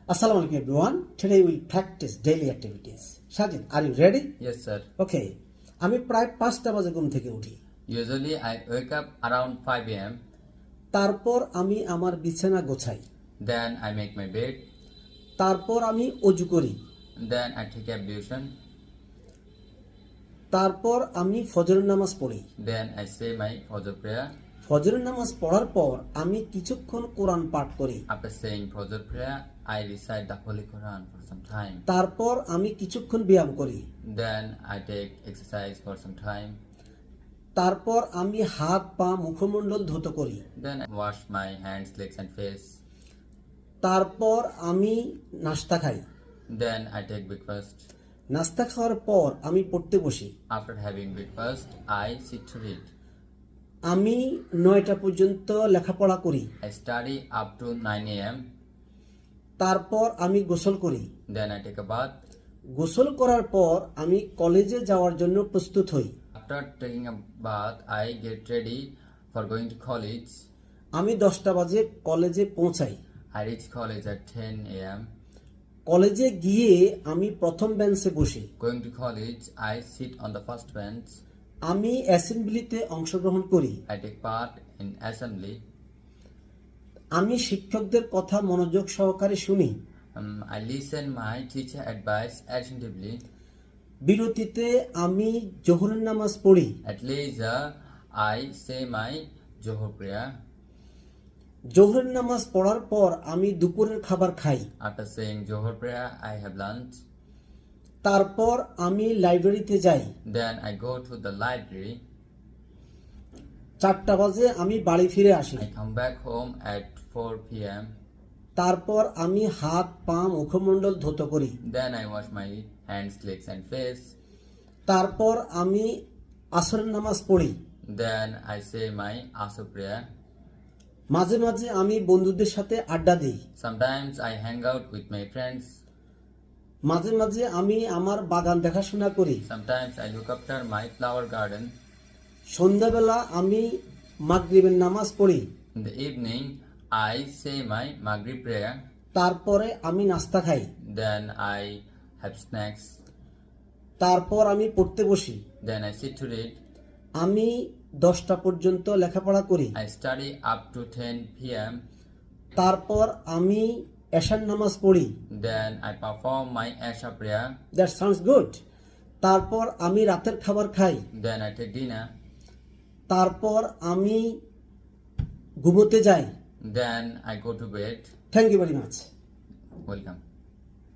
Assalamu alaikum everyone. Today we'll practice daily activities. Sajid, are you ready? Yes, sir. Okay. আমি প্রায় 5টা বাজে ঘুম থেকে উঠি। Usually I wake up around 5 a.m. তারপর আমি আমার বিছানা গোছাই। Then I make my bed. তারপর আমি অজু করি। Then I take ablution. তারপর আমি ফজরের নামাজ পড়ি। Then I say my Fajr prayer. ফজরের নামাজ পড়ার পর আমি কিছুক্ষণ কোরআন পাঠ করি। After saying Fajr prayer, I recite the Holy Quran for some time. তারপর আমি কিছুক্ষণ ব্যায়াম করি। Then I take exercise for some time. তারপর আমি হাত পা মুখমণ্ডল ধৌত করি। Then I wash my hands, legs and face. তারপর আমি নাস্তা খাই। Then I take breakfast. নাস্তা খাওয়ার পর আমি পড়তে বসি। After having breakfast, I sit to read. আমি 9টা পর্যন্ত লেখাপড়া করি। I study up to 9 a.m. তারপর আমি গোসল করি। Then I take a bath. গোসল করার পর আমি কলেজে যাওয়ার জন্য প্রস্তুত হই। After taking a bath, I get ready for going to college. আমি 10টা বাজে কলেজে পৌঁছাই। I reach college at 10 a.m. কলেজে গিয়ে আমি প্রথম বেঞ্চে বসি। Going to college, I sit on the first bench. আমি অ্যাসেম্বলিতে অংশগ্রহণ করি। I take part in assembly. আমি শিক্ষকদের কথা মনোযোগ সহকারে শুনি। I listen my teacher advice attentively. বিরতিতে আমি জোহরের নামাজ পড়ি। At leisure, I say my Johor prayer. জোহরের নামাজ পড়ার পর আমি দুপুরের খাবার খাই। After saying Johor prayer, I have lunch. তারপর আমি লাইব্রেরিতে যাই। Then I go to the library. 4টা বাজে আমি বাড়ি ফিরে আসি। I come back home at 4 p.m. তারপর আমি হাত পা মুখমণ্ডল ধৌত করি। Then I wash my hands, legs and face. তারপর আমি আসরের নামাজ পড়ি। Then I say my Asr prayer. মাঝে মাঝে আমি বন্ধুদের সাথে আড্ডা দিই। Sometimes I hang out with my friends. মাঝে মাঝে আমি আমার বাগান দেখাশোনা করি। Sometimes I look after my flower garden. সন্ধ্যাবেলা আমি মাগরিবের নামাজ পড়ি। In the evening, I say my Maghrib prayer. তারপরে আমি নাস্তা খাই। Then I have snacks. তারপর আমি পড়তে বসি। Then I sit to read. আমি 10টা পর্যন্ত লেখাপড়া করি। I study up to 10 p.m. তারপর আমি এশার নামাজ পড়ি। Then I perform my Asha prayer. That sounds good. তারপর আমি রাতের খাবার খাই। Then I take dinner. তারপর আমি ঘুমোতে যাই। Then I go to bed. Thank you very much. Welcome.